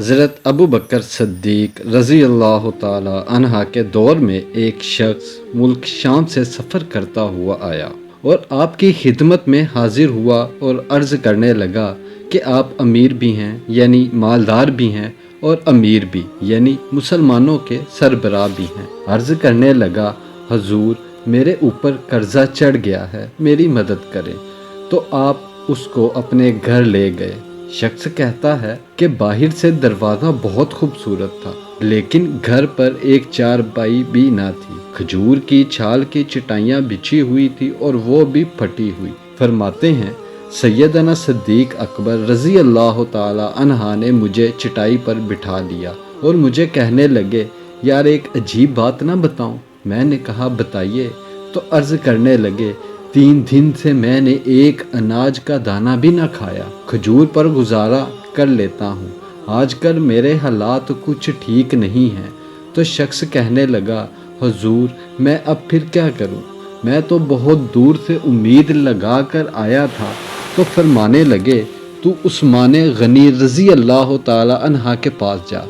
حضرت ابو بکر صدیق رضی اللہ تعالی عنہ کے دور میں ایک شخص ملک شام سے سفر کرتا ہوا آیا اور آپ کی خدمت میں حاضر ہوا اور عرض کرنے لگا کہ آپ امیر بھی ہیں یعنی مالدار بھی ہیں اور امیر بھی یعنی مسلمانوں کے سربراہ بھی ہیں۔ عرض کرنے لگا حضور میرے اوپر قرضہ چڑھ گیا ہے، میری مدد کریں۔ تو آپ اس کو اپنے گھر لے گئے۔ شخص کہتا ہے کہ باہر سے دروازہ بہت خوبصورت تھا لیکن گھر پر ایک چارپائی بھی نہ تھی، کھجور کی چھال کی چٹائیاں بچھی ہوئی تھی اور وہ بھی پھٹی ہوئی۔ فرماتے ہیں سیدنا صدیق اکبر رضی اللہ تعالی عنہ نے مجھے چٹائی پر بٹھا لیا اور مجھے کہنے لگے یار ایک عجیب بات نہ بتاؤں؟ میں نے کہا بتائیے۔ تو عرض کرنے لگے 3 دن سے میں نے ایک اناج کا دانہ بھی نہ کھایا، کھجور پر گزارا کر لیتا ہوں، آج کل میرے حالات کچھ ٹھیک نہیں ہیں۔ تو شخص کہنے لگا حضور میں اب پھر کیا کروں، میں تو بہت دور سے امید لگا کر آیا تھا۔ تو فرمانے لگے تو عثمان غنی رضی اللہ تعالی عنہ کے پاس جا۔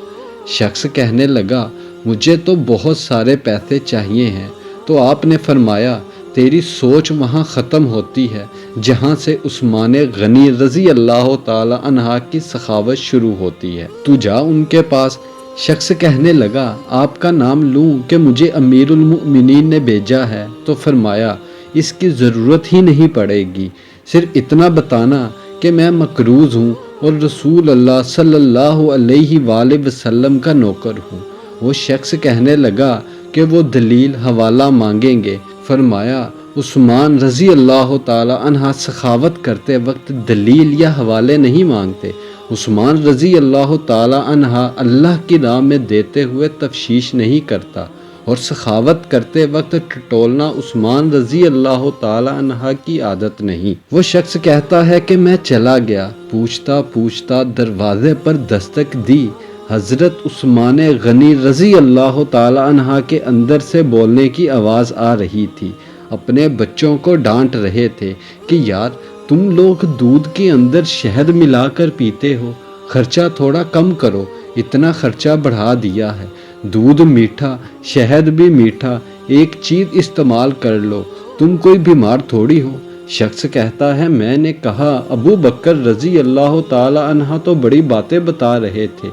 شخص کہنے لگا مجھے تو بہت سارے پیسے چاہیے ہیں۔ تو آپ نے فرمایا تیری سوچ وہاں ختم ہوتی ہے جہاں سے عثمان غنی رضی اللہ تعالی عنہ کی سخاوت شروع ہوتی ہے، تو جا ان کے پاس۔ شخص کہنے لگا آپ کا نام لوں کہ مجھے امیر المؤمنین نے بھیجا ہے؟ تو فرمایا اس کی ضرورت ہی نہیں پڑے گی، صرف اتنا بتانا کہ میں مقروض ہوں اور رسول اللہ صلی اللہ علیہ وآلہ وسلم کا نوکر ہوں۔ وہ شخص کہنے لگا کہ وہ دلیل حوالہ مانگیں گے۔ فرمایا عثمان رضی اللہ تعالی عنہ سخاوت کرتے وقت دلیل یا حوالے نہیں مانگتے۔ عثمان رضی اللہ تعالی عنہ اللہ کی راہ میں دیتے ہوئے تفشیش نہیں کرتا، اور سخاوت کرتے وقت ٹٹولنا عثمان رضی اللہ تعالی عنہ کی عادت نہیں۔ وہ شخص کہتا ہے کہ میں چلا گیا، پوچھتا پوچھتا دروازے پر دستک دی، حضرت عثمان غنی رضی اللہ تعالی عنہ کے اندر سے بولنے کی آواز آ رہی تھی، اپنے بچوں کو ڈانٹ رہے تھے کہ یار تم لوگ دودھ کے اندر شہد ملا کر پیتے ہو، خرچہ تھوڑا کم کرو، اتنا خرچہ بڑھا دیا ہے، دودھ میٹھا شہد بھی میٹھا، ایک چیز استعمال کر لو، تم کوئی بیمار تھوڑی ہو۔ شخص کہتا ہے میں نے کہا ابو بکر رضی اللہ تعالی عنہ تو بڑی باتیں بتا رہے تھے،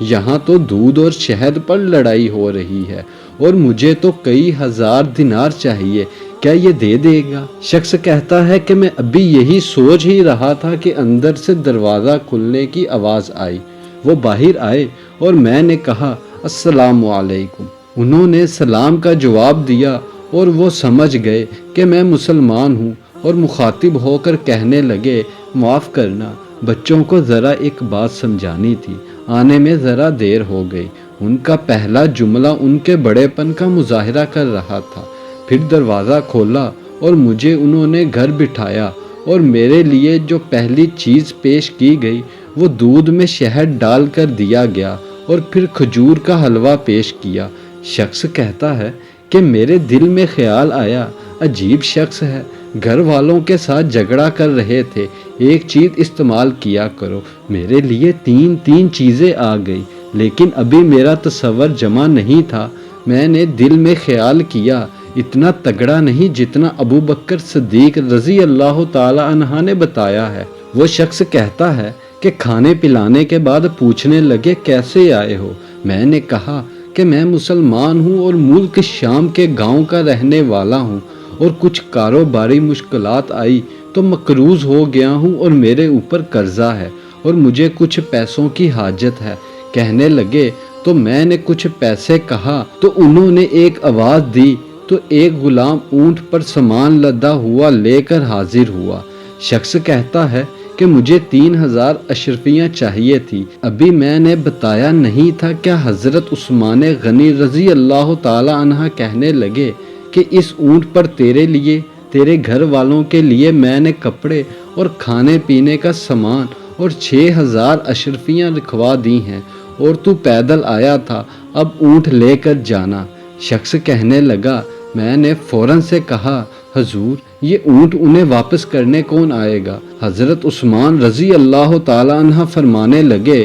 یہاں تو دودھ اور شہد پر لڑائی ہو رہی ہے اور مجھے تو کئی ہزار دینار چاہیے، کیا یہ دے دے گا؟ شخص کہتا ہے کہ میں ابھی یہی سوچ ہی رہا تھا کہ اندر سے دروازہ کھلنے کی آواز آئی۔ وہ باہر آئے اور میں نے کہا السلام علیکم۔ انہوں نے سلام کا جواب دیا اور وہ سمجھ گئے کہ میں مسلمان ہوں اور مخاطب ہو کر کہنے لگے معاف کرنا، بچوں کو ذرا ایک بات سمجھانی تھی، آنے میں ذرا دیر ہو گئی۔ ان کا پہلا جملہ ان کے بڑے پن کا مظاہرہ کر رہا تھا۔ پھر دروازہ کھولا اور مجھے انہوں نے گھر بٹھایا اور میرے لیے جو پہلی چیز پیش کی گئی وہ دودھ میں شہد ڈال کر دیا گیا اور پھر کھجور کا حلوہ پیش کیا۔ شخص کہتا ہے کہ میرے دل میں خیال آیا عجیب شخص ہے، گھر والوں کے ساتھ جھگڑا کر رہے تھے، ایک چیز استعمال کیا کرو، میرے لیے 3 چیزیں آ گئی، لیکن ابھی میرا تصور جمع نہیں تھا۔ میں نے دل میں خیال کیا اتنا تگڑا نہیں جتنا ابو بکر صدیق رضی اللہ تعالی عنہ نے بتایا ہے۔ وہ شخص کہتا ہے کہ کھانے پلانے کے بعد پوچھنے لگے کیسے آئے ہو؟ میں نے کہا کہ میں مسلمان ہوں اور ملک شام کے گاؤں کا رہنے والا ہوں، اور کچھ کاروباری مشکلات آئی تو مقروض ہو گیا ہوں اور میرے اوپر قرضہ ہے اور مجھے کچھ پیسوں کی حاجت ہے۔ کہنے لگے تو میں نے کچھ پیسے کہا تو انہوں نے ایک آواز دی تو ایک غلام اونٹ پر سامان لدا ہوا لے کر حاضر ہوا۔ شخص کہتا ہے کہ مجھے 3000 اشرفیاں چاہیے تھی، ابھی میں نے بتایا نہیں تھا کیا حضرت عثمان غنی رضی اللہ تعالی عنہ کہنے لگے کہ اس اونٹ پر تیرے لیے، تیرے گھر والوں کے لیے میں نے کپڑے اور کھانے پینے کا سامان اور 6000 اشرفیاں رکھوا دی ہیں اور تو پیدل آیا تھا، اب اونٹ لے کر جانا۔ شخص کہنے لگا میں نے فوراً سے کہا حضور یہ اونٹ انہیں واپس کرنے کون آئے گا؟ حضرت عثمان رضی اللہ تعالی عنہ فرمانے لگے